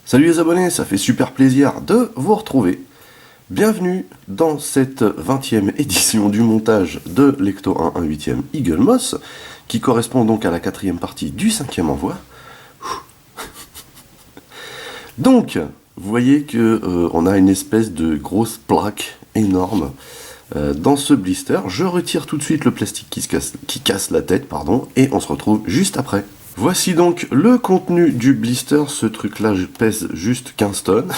Salut les abonnés, ça fait super plaisir de vous retrouver. Bienvenue dans cette 20e édition du montage de l'Ecto 1 8e Eagle Moss, qui correspond donc à la 4e partie du 5e envoi. Donc, vous voyez que on a une espèce de grosse plaque énorme dans ce blister. Je retire tout de suite le plastique qui casse la tête, pardon, et on se retrouve juste après. Voici donc le contenu du blister. Ce truc-là pèse juste 15 tonnes.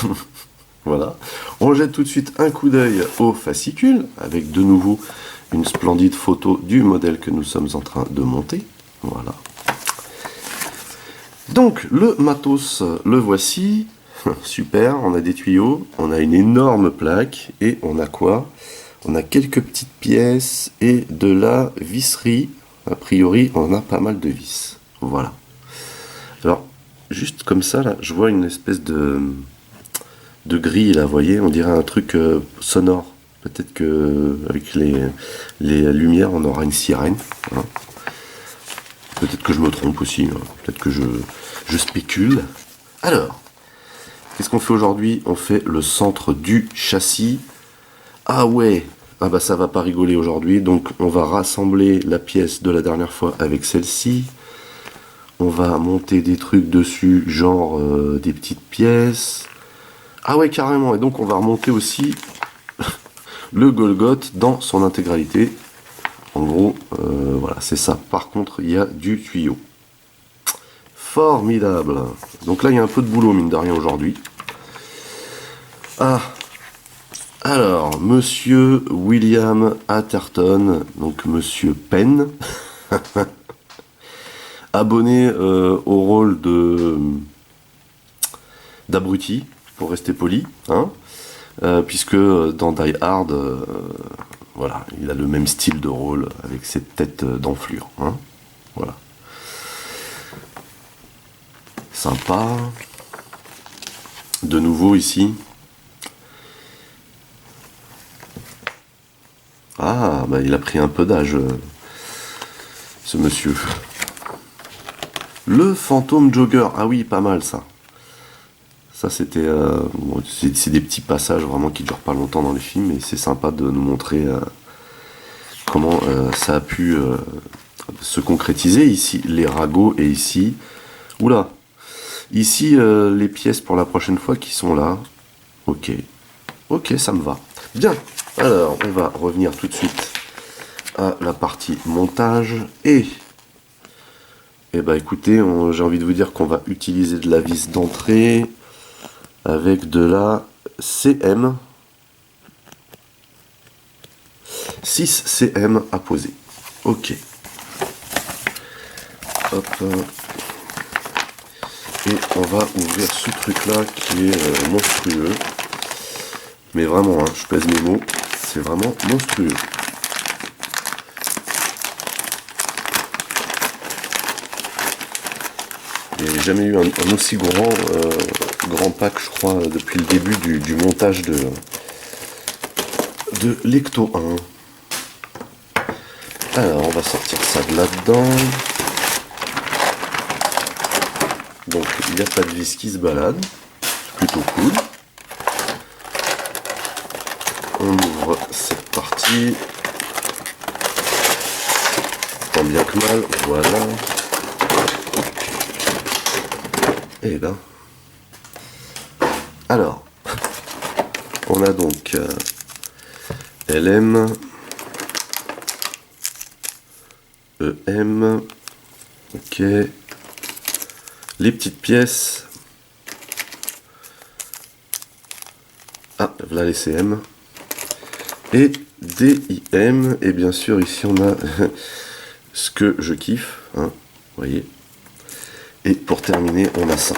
Voilà. On jette tout de suite un coup d'œil au fascicule, avec de nouveau une splendide photo du modèle que nous sommes en train de monter. Voilà. Donc, le matos, le voici. Super, on a des tuyaux, on a une énorme plaque, et on a quoi? On a quelques petites pièces et de la visserie. A priori, on a pas mal de vis. Voilà. Alors, juste comme ça, là, je vois une espèce de grille, là, vous voyez, on dirait un truc sonore. Peut-être que avec les lumières, on aura une sirène. Hein. Peut-être que je me trompe aussi, hein. Peut-être que je spécule. Alors, qu'est-ce qu'on fait aujourd'hui? On fait le centre du châssis. Ah ouais, ah bah ça va pas rigoler aujourd'hui, donc on va rassembler la pièce de la dernière fois avec celle-ci. On va monter des trucs dessus, genre des petites pièces. Ah ouais, carrément. Et donc on va remonter aussi le Golgoth dans son intégralité. En gros, voilà, c'est ça. Par contre, il y a du tuyau. Formidable. Donc là, il y a un peu de boulot, mine de rien, aujourd'hui. Ah. Alors, Monsieur William Atherton, donc Monsieur Penn, abonné au rôle d'abruti, pour rester poli, hein, puisque dans Die Hard, voilà, il a le même style de rôle avec cette tête d'enflure, hein, voilà. Sympa. De nouveau ici. Ah, bah il a pris un peu d'âge, ce monsieur. Le fantôme jogger, ah oui, pas mal ça. Ça c'était, bon, c'est des petits passages vraiment qui durent pas longtemps dans les films, mais c'est sympa de nous montrer comment ça a pu se concrétiser. Ici les ragots et ici, oula, ici les pièces pour la prochaine fois qui sont là. Ok, ok, ça me va. Bien, alors on va revenir tout de suite à la partie montage et bah écoutez, j'ai envie de vous dire qu'on va utiliser de la vis d'entrée avec de la CM 6 CM à poser. Ok. Hop. Et on va ouvrir ce truc là qui est monstrueux. Mais vraiment, hein, je pèse mes mots, c'est vraiment monstrueux. Il n'y avait jamais eu un aussi grand pack, je crois, depuis le début du montage de l'Ecto 1. Alors, on va sortir ça de là-dedans. Donc, il n'y a pas de vis qui se balade. Plutôt cool. On ouvre cette partie. Tant bien que mal, voilà. Et ben. Alors, on a donc LM, EM, ok, les petites pièces, ah, voilà les CM, et DIM, et bien sûr ici on a ce que je kiffe, hein, vous voyez, et pour terminer on a ça.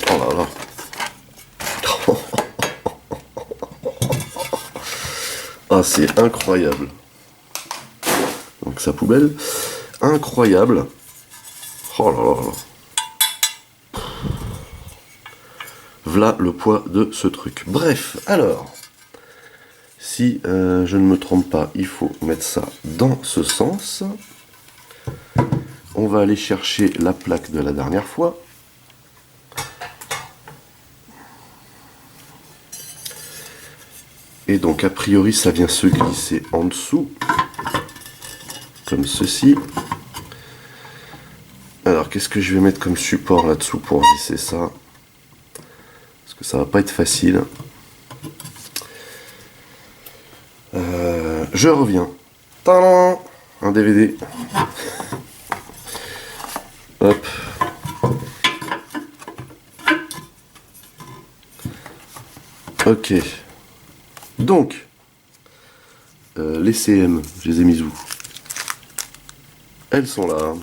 Oh là là. Ah, c'est incroyable. Donc sa poubelle, incroyable. Oh là là là. Voilà le poids de ce truc. Bref, alors, si je ne me trompe pas, il faut mettre ça dans ce sens. On va aller chercher la plaque de la dernière fois. Et donc a priori ça vient se glisser en dessous, comme ceci. Alors qu'est-ce que je vais mettre comme support là-dessous pour visser ça? Parce que ça va pas être facile. Je reviens. Tadam! Un DVD. Hop. Ok. Donc, les CM, je les ai mis où? Elles sont là.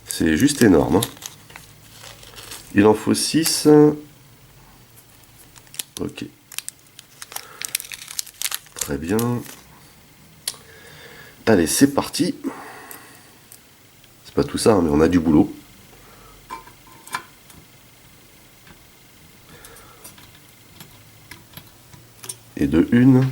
C'est juste énorme. Hein. Il en faut 6. Ok. Très bien. Allez, c'est parti. C'est pas tout ça, hein, mais on a du boulot. Et de une.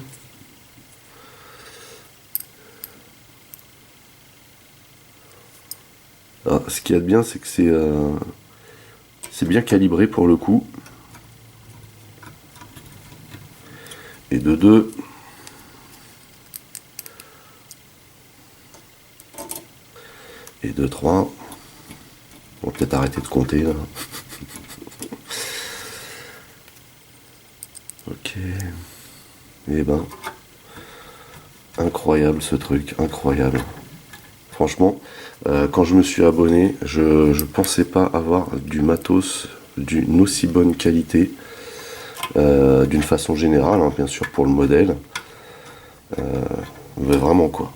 Ah, ce qu'il y a de bien, c'est que c'est bien calibré pour le coup. Et de deux. Et de trois. On va peut-être arrêter de compter là. Ok. Et ben. Incroyable ce truc, incroyable. Franchement, quand je me suis abonné, je pensais pas avoir du matos d'une aussi bonne qualité, d'une façon générale, hein, bien sûr pour le modèle, mais vraiment quoi.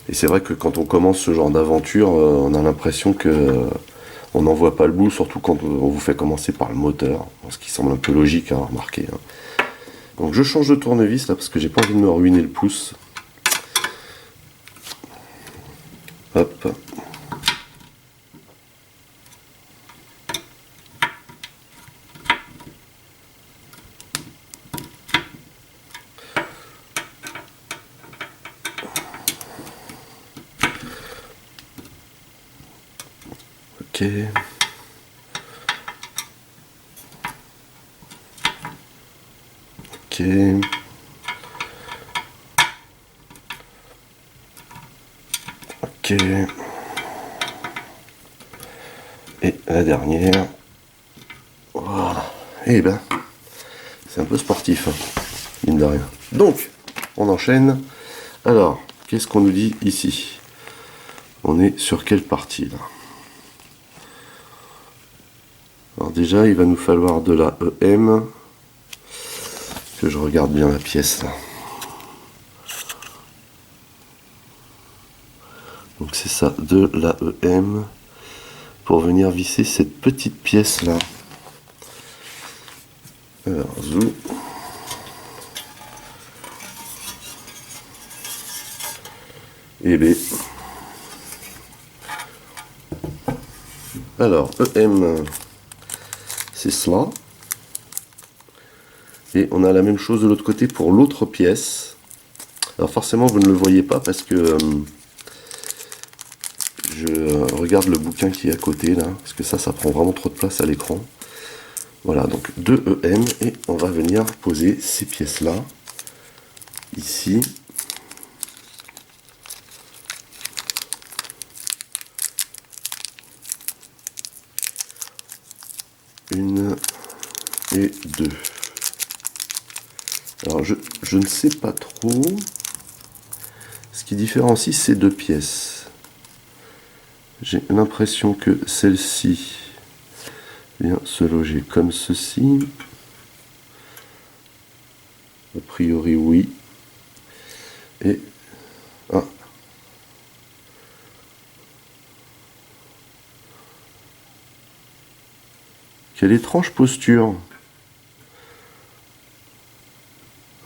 Et c'est vrai que quand on commence ce genre d'aventure, on a l'impression que on n'en voit pas le bout, surtout quand on vous fait commencer par le moteur, ce qui semble un peu logique à remarquer. Hein. Donc je change de tournevis là parce que j'ai pas envie de me ruiner le pouce. Hop. Ok. Ok. Ok. Et la dernière. Voilà. Et ben, c'est un peu sportif, hein, mine de rien. Donc, on enchaîne. Alors, qu'est-ce qu'on nous dit ici? On est sur quelle partie là? Alors déjà, il va nous falloir de la EM. Que je regarde bien la pièce là. Donc c'est ça, de la EM pour venir visser cette petite pièce là. Alors, zoom. Et B. Alors, EM, c'est cela. Et on a la même chose de l'autre côté pour l'autre pièce. Alors forcément, vous ne le voyez pas parce que je regarde le bouquin qui est à côté là. Parce que ça prend vraiment trop de place à l'écran. Voilà, donc 2 EM et on va venir poser ces pièces-là. Ici. Une et deux. Alors je ne sais pas trop ce qui différencie ces deux pièces. J'ai l'impression que celle-ci vient se loger comme ceci. A priori oui. Et ah. Quelle étrange posture.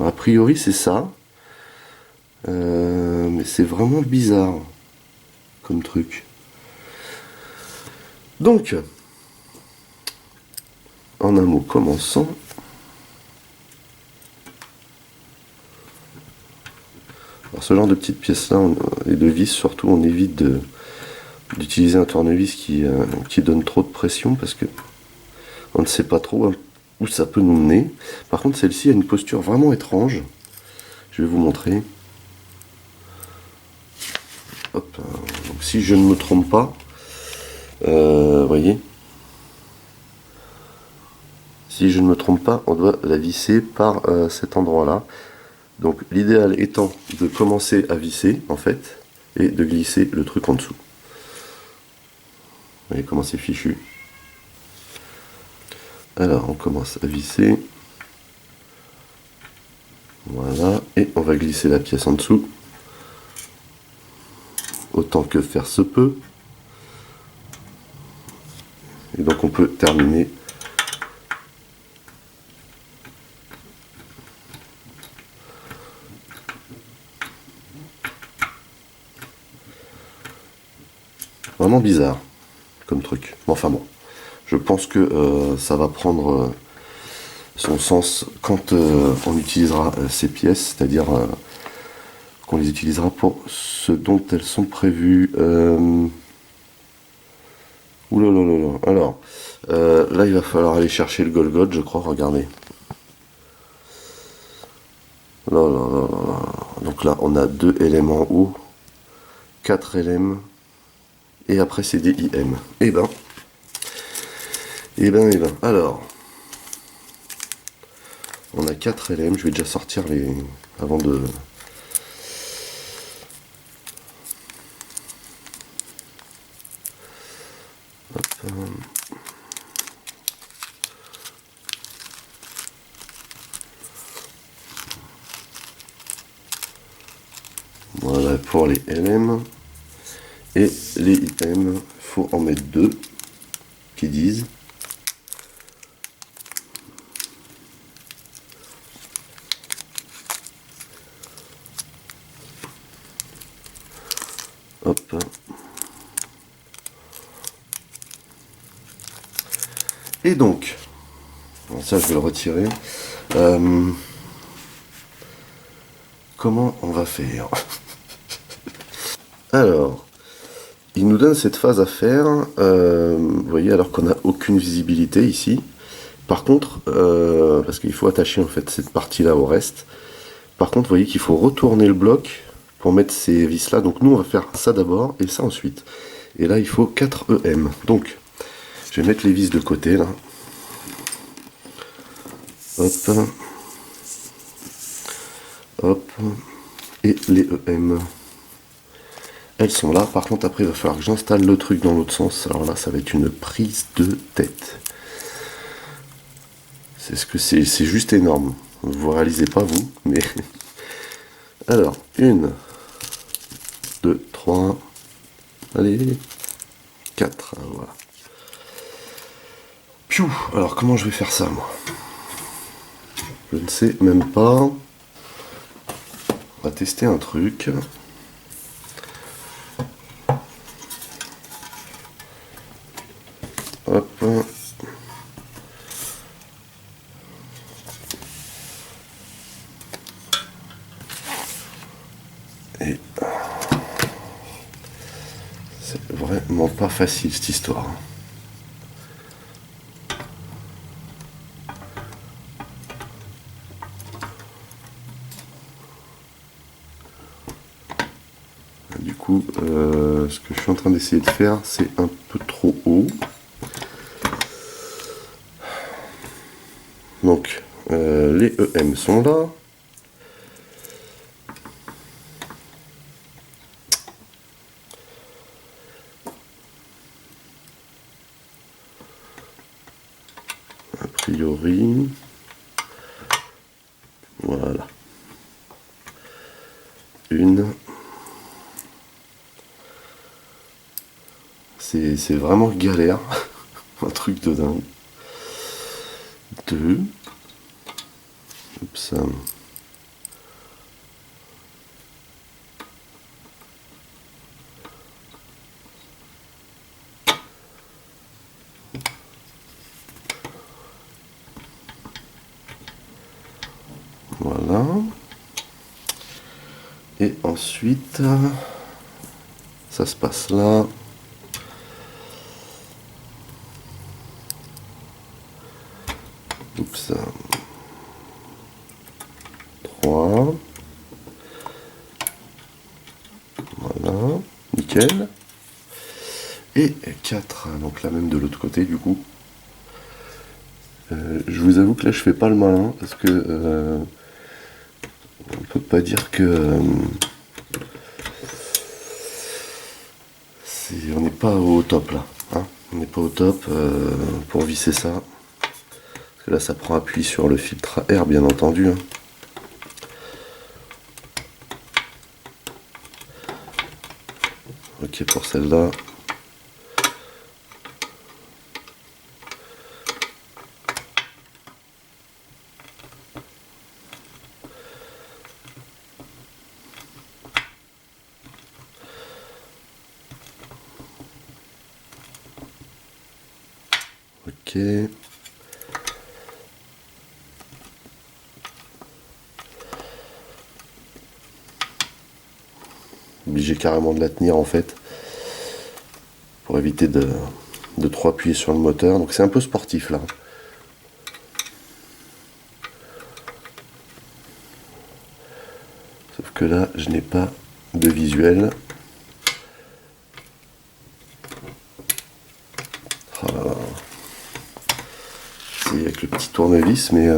A priori c'est ça. Mais c'est vraiment bizarre comme truc. Donc, en un mot, commençons. Alors ce genre de petites pièces là, et de vis surtout, on évite d'utiliser un tournevis qui donne trop de pression parce que On ne sait pas trop où ça peut nous mener. Par contre, celle-ci a une posture vraiment étrange. Je vais vous montrer. Hop, donc si je ne me trompe pas, voyez, si je ne me trompe pas, on doit la visser par cet endroit-là. Donc l'idéal étant de commencer à visser en fait et de glisser le truc en dessous. Vous voyez comment c'est fichu. Alors on commence à visser. Voilà, et on va glisser la pièce en dessous. Autant que faire se peut. Et donc on peut terminer vraiment bizarre comme truc. Enfin bon, je pense que ça va prendre son sens quand on utilisera ces pièces, c'est-à-dire qu'on les utilisera pour ce dont elles sont prévues. Oulalalala. Alors, là, il va falloir aller chercher le Golgot, je crois. Regardez. Là, là, là, là, là. Donc là, on a 2 LM en haut, 4 LM, et après, c'est des IM. Eh ben. Alors, on a 4 LM. Je vais déjà sortir les... avant de... Hop. Voilà pour les LM. Et les IM, faut en mettre 2 qui disent. Hop. Et donc, bon, ça je vais le retirer. Comment on va faire? Alors, il nous donne cette phase à faire, vous voyez, alors qu'on n'a aucune visibilité ici. Par contre, parce qu'il faut attacher en fait cette partie-là au reste. Par contre, vous voyez qu'il faut retourner le bloc pour mettre ces vis-là. Donc nous, on va faire ça d'abord et ça ensuite. Et là, il faut 4 EM. Donc, je vais mettre les vis de côté là. Hop. Hop. Et les EM. Elles sont là. Par contre, après, il va falloir que j'installe le truc dans l'autre sens. Alors là, ça va être une prise de tête. C'est ce que c'est juste énorme. Vous réalisez pas, vous, mais... Alors, 1, 2, 3... Allez, 4, voilà. Piou. Alors, comment je vais faire ça, moi? Je ne sais même pas. On va tester un truc. Hop. Et c'est vraiment pas facile cette histoire. Du coup, ce que je suis en train d'essayer de faire, c'est un peu trop haut. Donc, les EM sont là. A priori, voilà. Une. C'est vraiment galère. Un truc de dingue. 2. Oups. Voilà. Et ensuite, ça se passe là. Oups. 3. Voilà, nickel. Et 4, donc la même de l'autre côté du coup. Je vous avoue que là je fais pas le malin parce que on peut pas dire que on n'est pas au top là. Hein, on n'est pas au top pour visser ça. Parce que là ça prend appui sur le filtre à air bien entendu. Hein. Ok pour celle-là. Ok. Obligé carrément de la tenir en fait pour éviter de trop appuyer sur le moteur. Donc c'est un peu sportif là. Sauf que là je n'ai pas de visuel. Oh là là. C'est avec le petit tournevis mais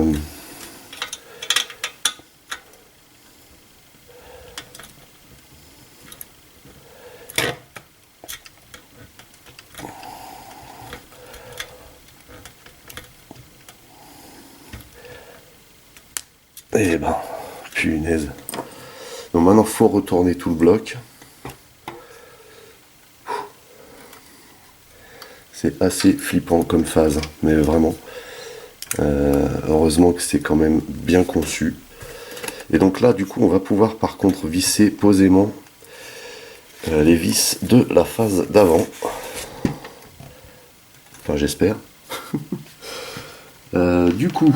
eh ben, punaise. Donc maintenant, il faut retourner tout le bloc. C'est assez flippant comme phase, mais vraiment. Heureusement que c'est quand même bien conçu. Et donc là, du coup, on va pouvoir par contre visser posément les vis de la phase d'avant. Enfin, j'espère. Du coup...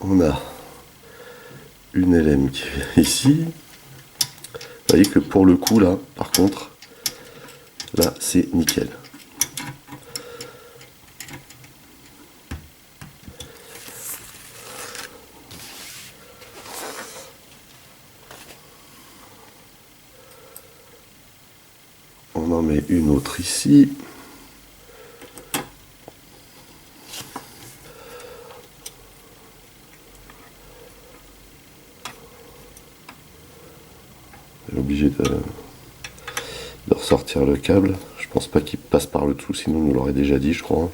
on a une LM qui est ici. Vous voyez que pour le coup là, par contre, là c'est nickel. On en met une autre ici. Obligé de ressortir le câble. Je pense pas qu'il passe par le dessous, sinon on nous l'aurait déjà dit, je crois.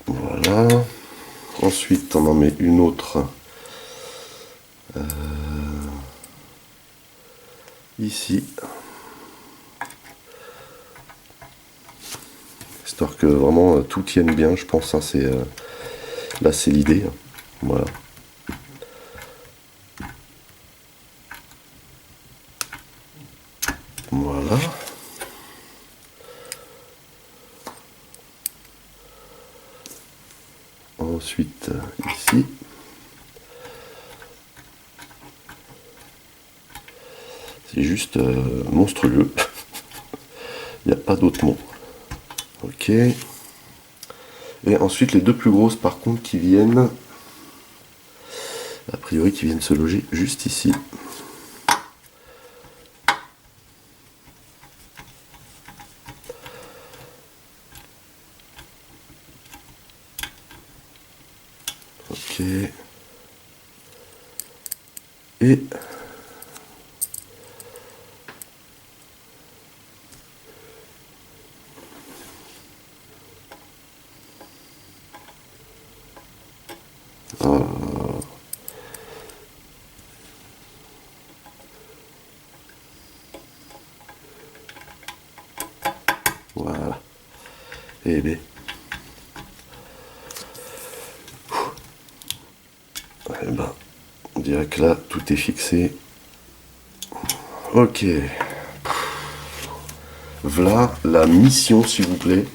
Voilà. Ensuite, on en met une autre ici, histoire que vraiment tout tienne bien. Je pense, hein, c'est là, c'est l'idée. Voilà. Voilà. Ensuite, ici. C'est juste monstrueux. Il n'y a pas d'autre mot. Ok. Et ensuite, les deux plus grosses, par contre, qui viennent... a priori, qui viennent se loger juste ici. Ok. Et voilà. Et bien. Eh ben, on dirait que là, tout est fixé. Ok. Voilà la mission, s'il vous plaît.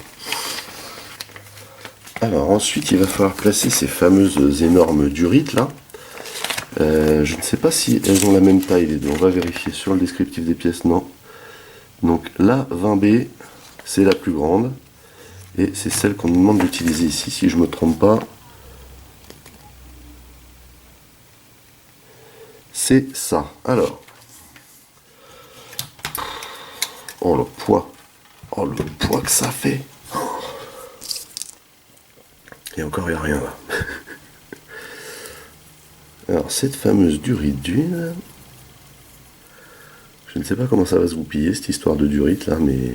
Alors ensuite, il va falloir placer ces fameuses énormes durites là. Je ne sais pas si elles ont la même taille les deux. On va vérifier sur le descriptif des pièces. Non. Donc la 20B, c'est la plus grande. Et c'est celle qu'on nous demande d'utiliser ici, si je ne me trompe pas. C'est ça. Alors. Oh le poids. Oh le poids que ça fait. Et encore, il n'y a rien là. Alors, cette fameuse durite d'huile. Je ne sais pas comment ça va se goupiller, cette histoire de durite là, mais.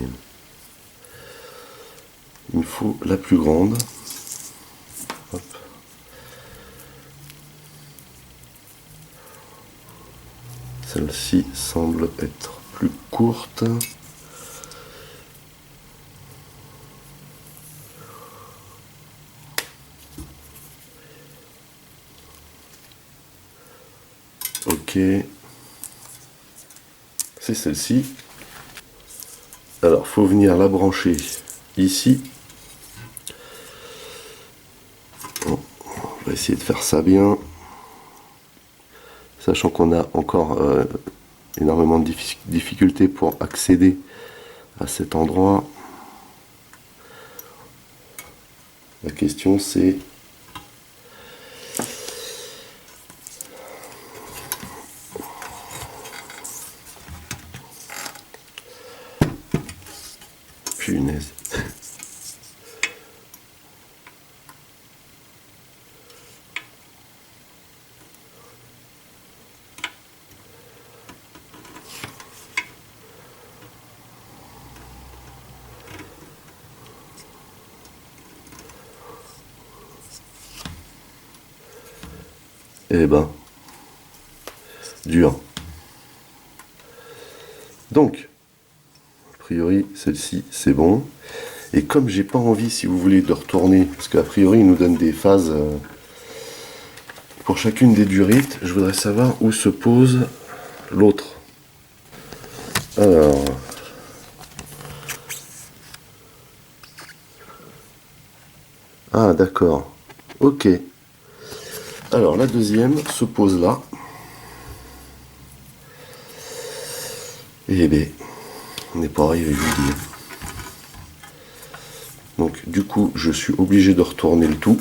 Il me faut la plus grande. Hop. Celle-ci semble être plus courte. Ok. C'est celle-ci. Alors, faut venir la brancher ici. Bon, on va essayer de faire ça bien. Sachant qu'on a encore énormément de difficultés pour accéder à cet endroit. La question c'est punaise. Eh ben, dur. Donc, a priori, celle-ci, c'est bon. Et comme j'ai pas envie, si vous voulez, de retourner, parce qu'a priori, il nous donne des phases pour chacune des durites, je voudrais savoir où se pose l'autre. Alors... Ah, d'accord. Ok. Alors, la deuxième se pose là. Eh bien, on n'est pas arrivé, je vous dis. Donc, du coup, je suis obligé de retourner le tout.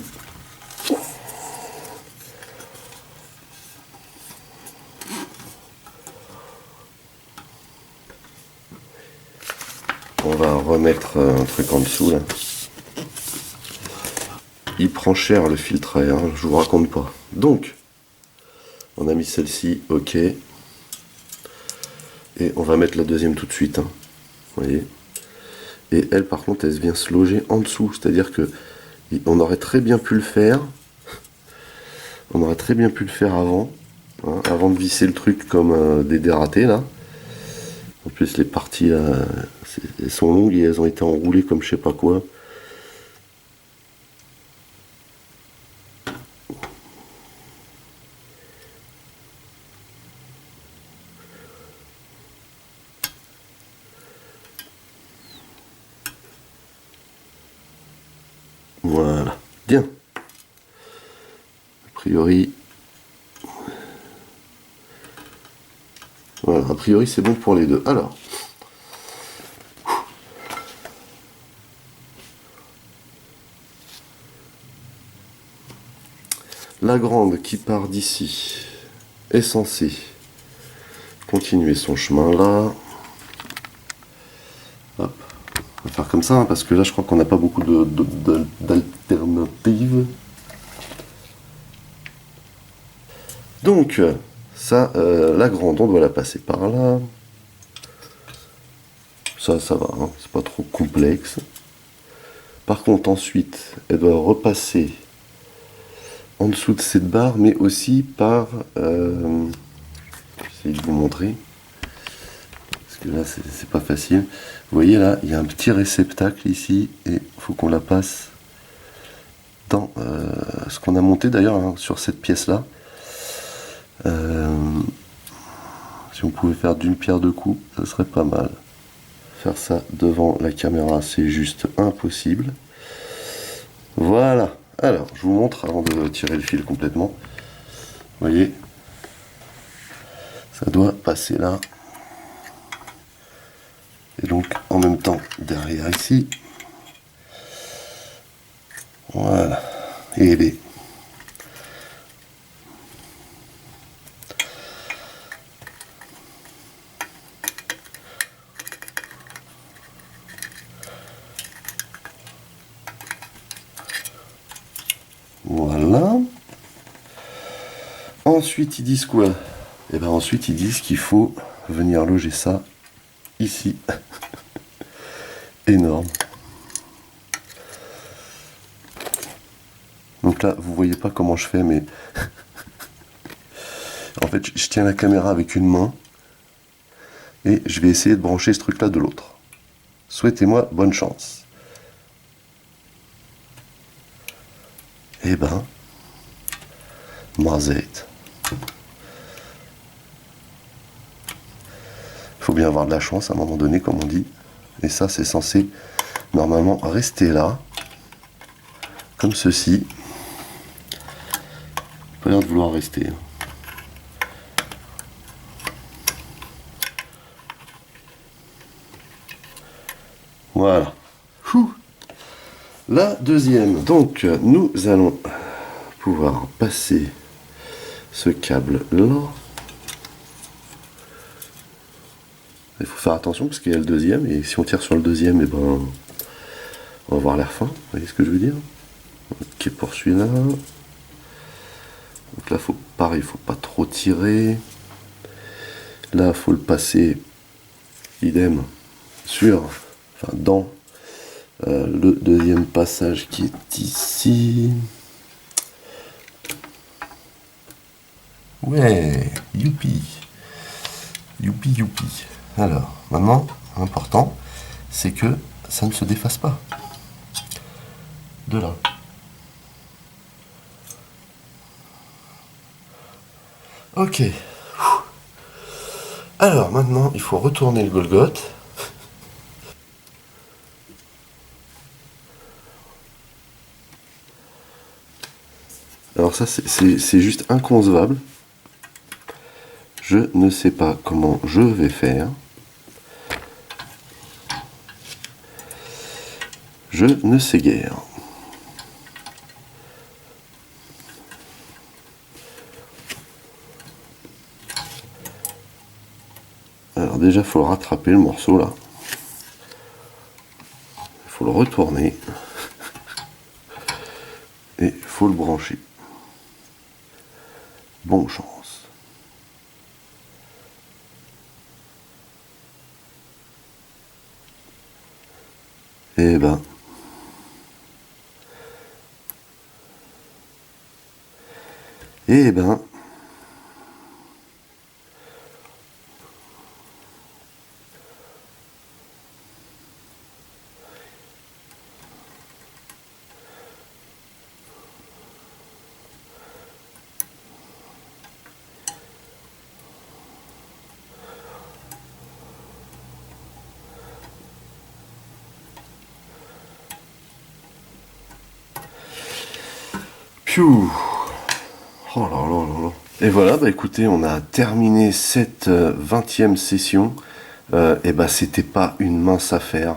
On va remettre un truc en dessous, là. Il prend cher, le filtre à air, hein, je vous raconte pas. Donc, on a mis celle-ci, ok. Et on va mettre la deuxième tout de suite, hein. Vous voyez. Et elle, par contre, elle vient se loger en dessous. C'est-à-dire que on aurait très bien pu le faire. On aurait très bien pu le faire avant. Hein, avant de visser le truc comme des dératés, là. En plus, les parties, là, elles sont longues et elles ont été enroulées comme je sais pas quoi. Voilà. Bien. A priori... Voilà, a priori c'est bon pour les deux. Alors... La grande qui part d'ici est censée continuer son chemin là. Hop. On va faire comme ça, hein, parce que là je crois qu'on n'a pas beaucoup d'alternatives. Donc, ça, la grande, on doit la passer par là. Ça va, hein, c'est pas trop complexe. Par contre, ensuite, elle doit repasser en dessous de cette barre, mais aussi par... j'essaie de vous montrer. Parce que là, c'est pas facile. Vous voyez là, il y a un petit réceptacle ici, et il faut qu'on la passe dans ce qu'on a monté d'ailleurs, hein, sur cette pièce-là. Si on pouvait faire d'une pierre deux coups, ça serait pas mal. Faire ça devant la caméra, c'est juste impossible. Voilà. Alors, je vous montre avant de tirer le fil complètement. Vous voyez, ça doit passer là. en même temps derrière ici. Voilà. Et les voilà. Ensuite, ils disent quoi? Et ben ensuite, ils disent qu'il faut venir loger ça ici. Énorme. Donc là, vous voyez pas comment je fais, mais en fait, je tiens la caméra avec une main et je vais essayer de brancher ce truc-là de l'autre. Souhaitez-moi bonne chance. Eh ben, Marzeit. Il faut bien avoir de la chance à un moment donné, comme on dit. Et ça, c'est censé normalement rester là, comme ceci. Pas l'air de vouloir rester. Voilà. La deuxième. Donc, nous allons pouvoir passer ce câble là. Il faut faire attention parce qu'il y a le deuxième et si on tire sur le deuxième, et ben, on va avoir l'air fin. Vous voyez ce que je veux dire? Ok, pour celui-là. Donc là, pareil, il faut pas trop tirer. Là, il faut le passer idem dans le deuxième passage qui est ici. Ouais, youpi. Youpi, youpi. Alors, maintenant, l'important, c'est que ça ne se défasse pas. De là. Ok. Alors, maintenant, il faut retourner le Golgoth. Alors ça, c'est juste inconcevable. Je ne sais pas comment je vais faire. Je ne sais guère. Alors déjà, il faut rattraper le morceau là. Il faut le retourner. Et il faut le brancher. Bonne chance. Eh ben. Eh ben. Piou. Oh là là là là. Et voilà, bah écoutez, on a terminé cette 20e session. Et bah c'était pas une mince affaire.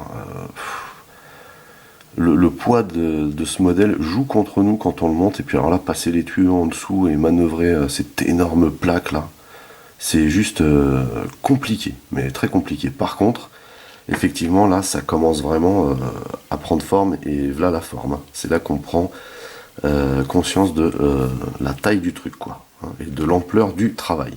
Le poids de ce modèle joue contre nous quand on le monte. Et puis alors là, passer les tuyaux en dessous et manœuvrer cette énorme plaque là, c'est juste compliqué, mais très compliqué. Par contre, effectivement là, ça commence vraiment à prendre forme et voilà la forme. Hein. C'est là qu'on prend conscience de la taille du truc, quoi, hein, et de l'ampleur du travail.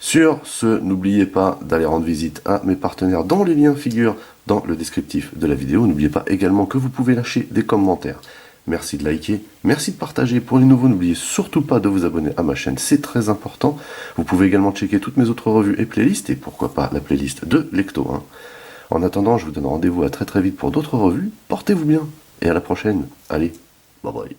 Sur ce, n'oubliez pas d'aller rendre visite à mes partenaires dont les liens figurent dans le descriptif de la vidéo. N'oubliez pas également que vous pouvez lâcher des commentaires. Merci de liker, merci de partager. Pour les nouveaux, n'oubliez surtout pas de vous abonner à ma chaîne, c'est très important. Vous pouvez également checker toutes mes autres revues et playlists, et pourquoi pas la playlist de Lecto. Hein. En attendant, je vous donne rendez-vous à très très vite pour d'autres revues. Portez-vous bien, et à la prochaine. Allez, bye bye.